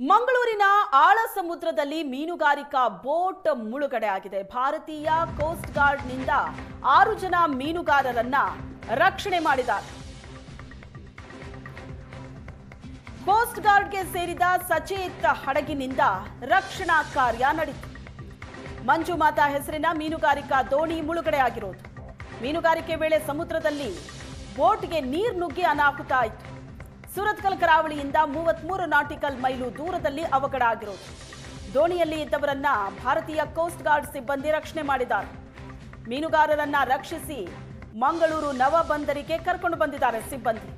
ಮಂಗಳೂರಿನ ಆಳ ಸಮುದ್ರದಲ್ಲಿ ಮೀನುಗಾರಿಕಾ ಬೋಟ್ ಮುಳುಗಡೆ ಆಗಿದೆ. ಭಾರತೀಯ ಕೋಸ್ಟ್ ಗಾರ್ಡ್ನಿಂದ 6 ಜನ ಮೀನುಗಾರರನ್ನ ರಕ್ಷಣೆ ಮಾಡಿದ್ದಾರೆ. ಕೋಸ್ಟ್ ಗಾರ್ಡ್ಗೆ ಸೇರಿದ ಸಚೇತ್ ಹಡಗಿನಿಂದ ರಕ್ಷಣಾ ಕಾರ್ಯ ನಡೆಯಿತು. ಮಂಜುಮಾತಾ ಹೆಸರಿನ ಮೀನುಗಾರಿಕಾ ದೋಣಿ ಮುಳುಗಡೆ ಆಗಿರೋದು. ಮೀನುಗಾರಿಕೆ ವೇಳೆ ಸಮುದ್ರದಲ್ಲಿ ಬೋಟ್ಗೆ ನೀರು ನುಗ್ಗಿ ಅನಾಹುತ ಆಯಿತು. ಸುರತ್ಕಲ್ ಕರಾವಳಿಯಿಂದ 33 ನಾಟಿಕಲ್ ಮೈಲು ದೂರದಲ್ಲಿ ಅವಘಡ ಆಗಿರೋದು. ದೋಣಿಯಲ್ಲಿ ಇದ್ದವರನ್ನ ಭಾರತೀಯ ಕೋಸ್ಟ್ ಗಾರ್ಡ್ ಸಿಬ್ಬಂದಿ ರಕ್ಷಣೆ ಮಾಡಿದ್ದಾರೆ. ಮೀನುಗಾರರನ್ನ ರಕ್ಷಿಸಿ ಮಂಗಳೂರು ನವ ಬಂದರಿಗೆ ಕರ್ಕೊಂಡು ಬಂದಿದ್ದಾರೆ ಸಿಬ್ಬಂದಿ.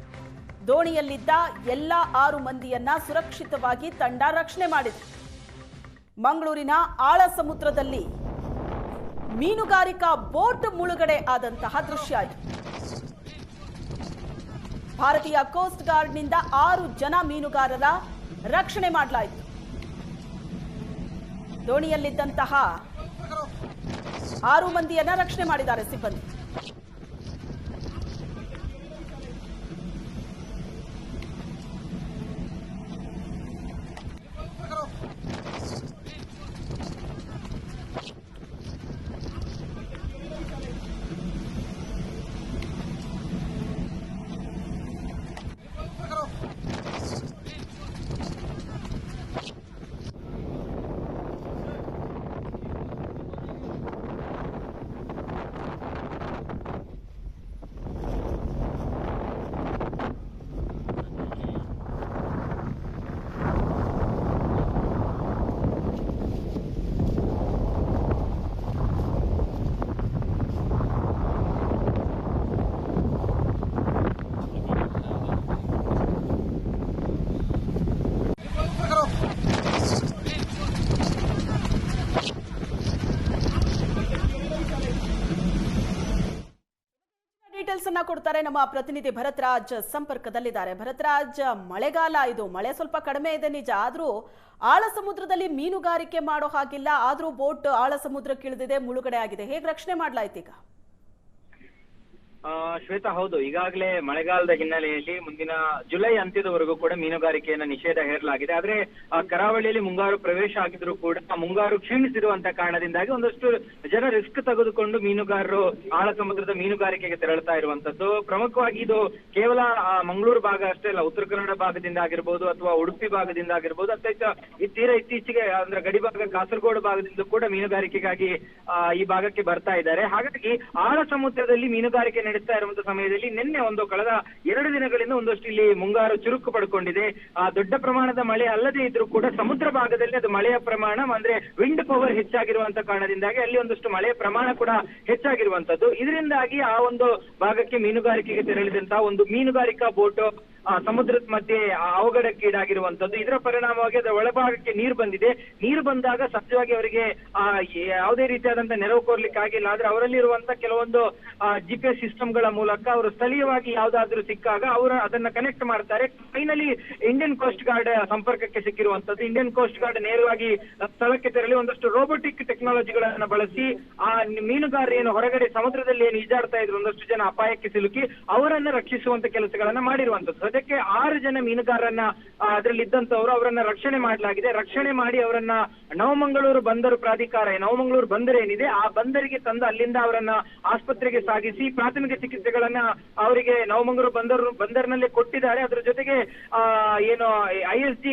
ದೋಣಿಯಲ್ಲಿದ್ದ ಎಲ್ಲ 6 ಮಂದಿಯನ್ನ ಸುರಕ್ಷಿತವಾಗಿ ತಂಡ ರಕ್ಷಣೆ ಮಾಡಿದೆ. ಮಂಗಳೂರಿನ ಆಳ ಸಮುದ್ರದಲ್ಲಿ ಮೀನುಗಾರಿಕಾ ಬೋಟ್ ಮುಳುಗಡೆ ಆದಂತಹ ದೃಶ್ಯ ಇದು. ಭಾರತೀಯ ಕೋಸ್ಟ್ ಗಾರ್ಡ್ನಿಂದ 6 ಜನ ಮೀನುಗಾರರ ರಕ್ಷಣೆ ಮಾಡಲಾಯಿತು. ದೋಣಿಯಲ್ಲಿದ್ದಂತಹ 6 ಮಂದಿಯನ್ನ ರಕ್ಷಣೆ ಮಾಡಿದ್ದಾರೆ ಸಿಬ್ಬಂದಿ. ಡೀಟೇಲ್ಸ್ ಅನ್ನ ಕೊಡ್ತಾರೆ ನಮ್ಮ ಪ್ರತಿನಿಧಿ ಭರತ್ರಾಜ್ ಸಂಪರ್ಕದಲ್ಲಿದ್ದಾರೆ. ಭರತ್ರಾಜ್, ಮಳೆಗಾಲ ಇದು, ಮಳೆ ಸ್ವಲ್ಪ ಕಡಿಮೆ ಇದೆ ನಿಜ, ಆದ್ರೂ ಆಳ ಸಮುದ್ರದಲ್ಲಿ ಮೀನುಗಾರಿಕೆ ಮಾಡೋ ಹಾಗಿಲ್ಲ, ಆದ್ರೂ ಬೋಟ್ ಆಳ ಸಮುದ್ರಕ್ಕೆ ಇಳಿದಿದೆ, ಮುಳುಗಡೆ ಆಗಿದೆ. ಹೇಗೆ ರಕ್ಷಣೆ ಮಾಡ್ಲಾಯ್ತು ಈಗ? ಶ್ವೇತಾ, ಹೌದು, ಈಗಾಗಲೇ ಮಳೆಗಾಲದ ಹಿನ್ನೆಲೆಯಲ್ಲಿ ಮುಂದಿನ ಜುಲೈ ಅಂತ್ಯದವರೆಗೂ ಕೂಡ ಮೀನುಗಾರಿಕೆಯನ್ನ ನಿಷೇಧ ಹೇರಲಾಗಿದೆ. ಆದ್ರೆ ಕರಾವಳಿಯಲ್ಲಿ ಮುಂಗಾರು ಪ್ರವೇಶ ಆಗಿದ್ರು ಕೂಡ ಮುಂಗಾರು ಕ್ಷೀಣಿಸಿರುವಂತ ಕಾರಣದಿಂದಾಗಿ ಒಂದಷ್ಟು ಜನ ರಿಸ್ಕ್ ತೆಗೆದುಕೊಂಡು ಮೀನುಗಾರರು ಆಳ ಸಮುದ್ರದ ಮೀನುಗಾರಿಕೆಗೆ ತೆರಳುತ್ತಾ ಇರುವಂತದ್ದು. ಪ್ರಮುಖವಾಗಿ ಇದು ಕೇವಲ ಮಂಗಳೂರು ಭಾಗ ಅಷ್ಟೇ ಅಲ್ಲ, ಉತ್ತರ ಕನ್ನಡ ಭಾಗದಿಂದ ಆಗಿರ್ಬೋದು ಅಥವಾ ಉಡುಪಿ ಭಾಗದಿಂದ ಆಗಿರ್ಬೋದು, ಅಥವಾ ತೀರಾ ಇತ್ತೀಚೆಗೆ ಅಂದ್ರೆ ಗಡಿ ಭಾಗ ಕಾಸರಗೋಡು ಭಾಗದಿಂದ ಕೂಡ ಮೀನುಗಾರಿಕೆಗಾಗಿ ಈ ಭಾಗಕ್ಕೆ ಬರ್ತಾ ಇದ್ದಾರೆ. ಹಾಗಾಗಿ ಆಳ ಸಮುದ್ರದಲ್ಲಿ ಮೀನುಗಾರಿಕೆ ನಡೆಸ್ತಾ ಇರುವಂತಹ ಸಮಯದಲ್ಲಿ ನಿನ್ನೆ ಕಳೆದ 2 ದಿನಗಳಿಂದ ಒಂದಷ್ಟು ಇಲ್ಲಿ ಮುಂಗಾರು ಚುರುಕು ಪಡ್ಕೊಂಡಿದೆ. ದೊಡ್ಡ ಪ್ರಮಾಣದ ಮಳೆ ಅಲ್ಲದೆ ಇದ್ರೂ ಕೂಡ ಸಮುದ್ರ ಭಾಗದಲ್ಲಿ ಅದು ಮಳೆಯ ಪ್ರಮಾಣ ಅಂದ್ರೆ ವಿಂಡ್ ಪವರ್ ಹೆಚ್ಚಾಗಿರುವಂತ ಕಾರಣದಿಂದಾಗಿ ಅಲ್ಲಿ ಒಂದಷ್ಟು ಮಳೆಯ ಪ್ರಮಾಣ ಕೂಡ ಹೆಚ್ಚಾಗಿರುವಂತದ್ದು. ಇದರಿಂದಾಗಿ ಆ ಒಂದು ಭಾಗಕ್ಕೆ ಮೀನುಗಾರಿಕೆಗೆ ತೆರಳಿದಂತಹ ಒಂದು ಮೀನುಗಾರಿಕಾ ಬೋಟ್ ಸಮುದ್ರದ ಮಧ್ಯೆ ಅವಘಡಕ್ಕೀಡಾಗಿರುವಂತದ್ದು. ಇದರ ಪರಿಣಾಮವಾಗಿ ಅದರ ಒಳಭಾಗಕ್ಕೆ ನೀರು ಬಂದಿದೆ. ನೀರು ಬಂದಾಗ ಸಹಜವಾಗಿ ಅವರಿಗೆ ಯಾವುದೇ ರೀತಿಯಾದಂತಹ ನೆರವು ಕೋರ್ಲಿಕ್ಕೆ ಆಗಿಲ್ಲ. ಆದ್ರೆ ಅವರಲ್ಲಿರುವಂತಹ ಕೆಲವೊಂದು GPS ಸಿಸ್ಟಮ್ಗಳ ಮೂಲಕ ಅವರು ಸ್ಥಳೀಯವಾಗಿ ಯಾವ್ದಾದ್ರು ಸಿಕ್ಕಾಗ ಅವರು ಅದನ್ನ ಕನೆಕ್ಟ್ ಮಾಡ್ತಾರೆ. ಫೈನಲಿ ಇಂಡಿಯನ್ ಕೋಸ್ಟ್ ಗಾರ್ಡ್ ಸಂಪರ್ಕಕ್ಕೆ ಸಿಕ್ಕಿರುವಂತದ್ದು. ಇಂಡಿಯನ್ ಕೋಸ್ಟ್ ಗಾರ್ಡ್ ನೇರವಾಗಿ ಸ್ಥಳಕ್ಕೆ ತೆರಳಿ ಒಂದಷ್ಟು ರೋಬೋಟಿಕ್ ಟೆಕ್ನಾಲಜಿಗಳನ್ನ ಬಳಸಿ ಆ ಮೀನುಗಾರರು ಏನು ಹೊರಗಡೆ ಸಮುದ್ರದಲ್ಲಿ ಏನು ಈಜಾಡ್ತಾ ಇದ್ರು ಒಂದಷ್ಟು ಜನ ಅಪಾಯಕ್ಕೆ ಸಿಲುಕಿ ಅವರನ್ನ ರಕ್ಷಿಸುವಂತ ಕೆಲಸಗಳನ್ನ ಮಾಡಿರುವಂತದ್ದು. ಅದಕ್ಕೆ 6 ಜನ ಮೀನುಗಾರರನ್ನ ಅದರಲ್ಲಿ ಇದ್ದಂತವರು ಅವರನ್ನ ರಕ್ಷಣೆ ಮಾಡಲಾಗಿದೆ. ರಕ್ಷಣೆ ಮಾಡಿ ಅವರನ್ನ ನವಮಂಗಳೂರು ಬಂದರು ಪ್ರಾಧಿಕಾರ, ನವಮಂಗಳೂರು ಬಂದರು ಏನಿದೆ ಆ ಬಂದರಿಗೆ ತಂದು ಅಲ್ಲಿಂದ ಅವರನ್ನ ಆಸ್ಪತ್ರೆಗೆ ಸಾಗಿಸಿ ಪ್ರಾಥಮಿಕ ಚಿಕಿತ್ಸೆಗಳನ್ನ ಅವರಿಗೆ ನವಮಂಗಳೂರು ಬಂದರಿನಲ್ಲೇ ಕೊಟ್ಟಿದ್ದಾರೆ. ಅದ್ರ ಜೊತೆಗೆ ಏನು ISG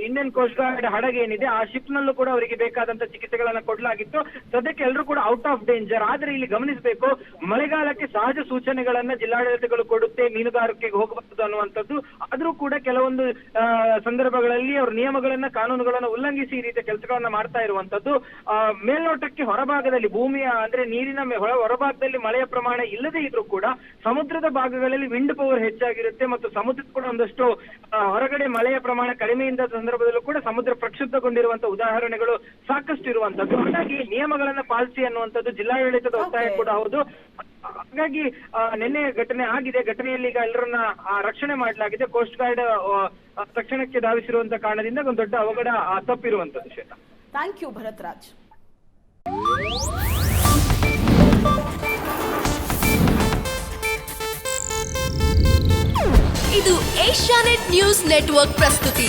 ಇಂಡಿಯನ್ ಕೋಸ್ಟ್ ಗಾರ್ಡ್ ಹಡಗು ಏನಿದೆ ಆ ಶಿಪ್ ನಲ್ಲೂ ಕೂಡ ಅವರಿಗೆ ಬೇಕಾದಂತ ಚಿಕಿತ್ಸೆಗಳನ್ನ ಕೊಡಲಾಗಿತ್ತು. ಸದ್ಯಕ್ಕೆ ಎಲ್ಲರೂ ಕೂಡ ಔಟ್ ಆಫ್ ಡೇಂಜರ್. ಆದ್ರೆ ಇಲ್ಲಿ ಗಮನಿಸಬೇಕು, ಮಳೆಗಾಲಕ್ಕೆ ಸಹಜ ಸೂಚನೆಗಳನ್ನ ಜಿಲ್ಲಾಡಳಿತಗಳು ಕೊಡುತ್ತೆ ಮೀನುಗಾರಿಕೆಗೆ ಹೋಗಬಹುದು ಅನ್ನುವಂಥದ್ದು. ಆದ್ರೂ ಕೂಡ ಕೆಲವೊಂದು ಸಂದರ್ಭಗಳಲ್ಲಿ ಅವ್ರ ನಿಯಮಗಳನ್ನ ಕಾನೂನುಗಳನ್ನ ಉಲ್ಲಂಘಿಸಿ ಈ ರೀತಿಯ ಕೆಲಸಗಳನ್ನ ಮಾಡ್ತಾ ಇರುವಂತದ್ದು. ಮೇಲ್ನೋಟಕ್ಕೆ ಹೊರಭಾಗದಲ್ಲಿ ಭೂಮಿಯ ಅಂದ್ರೆ ನೀರಿನ ಹೊರಭಾಗದಲ್ಲಿ ಮಳೆಯ ಪ್ರಮಾಣ ಇಲ್ಲದೆ ಇದ್ರೂ ಕೂಡ ಸಮುದ್ರದ ಭಾಗಗಳಲ್ಲಿ ವಿಂಡ್ ಪವರ್ ಹೆಚ್ಚಾಗಿರುತ್ತೆ ಮತ್ತು ಸಮುದ್ರದ ಕೂಡ ಒಂದಷ್ಟು ಹೊರಗಡೆ ಮಳೆಯ ಪ್ರಮಾಣ ಕಡಿಮೆಯಿಂದ ಸಂದರ್ಭದಲ್ಲೂ ಕೂಡ ಸಮುದ್ರ ಪ್ರಕ್ಷುಬ್ಧಗೊಂಡಿರುವಂತಹ ಉದಾಹರಣೆಗಳು ಸಾಕಷ್ಟು ಇರುವಂತದ್ದು. ಹಾಗಾಗಿ ನಿಯಮಗಳನ್ನ ಪಾಲಿಸಿ ಅನ್ನುವಂಥದ್ದು ಜಿಲ್ಲಾಡಳಿತದ ಒತ್ತಾಯ ಕೂಡ ಹೌದು. ಹಾಗಾಗಿ ನಿನ್ನೆ ಘಟನೆ ಆಗಿದೆ. ಘಟನೆಯಲ್ಲಿ ಈಗ ಎಲ್ಲರನ್ನ ರಕ್ಷಣೆ ಮಾಡಲಾಗಿದೆ. ಕೋಸ್ಟ್ ಗಾರ್ಡ್ ತಕ್ಷಣಕ್ಕೆ ಧಾವಿಸಿರುವಂತ ಕಾರಣದಿಂದ ಒಂದು ದೊಡ್ಡ ಅವಘಡ ತಪ್ಪಿರುವಂತದ್ದು. Shweta, thank you Bharatraj. ಇದು ಏಷ್ಯಾನೆಟ್ ನ್ಯೂಸ್ ನೆಟ್ವರ್ಕ್ ಪ್ರಸ್ತುತಿ.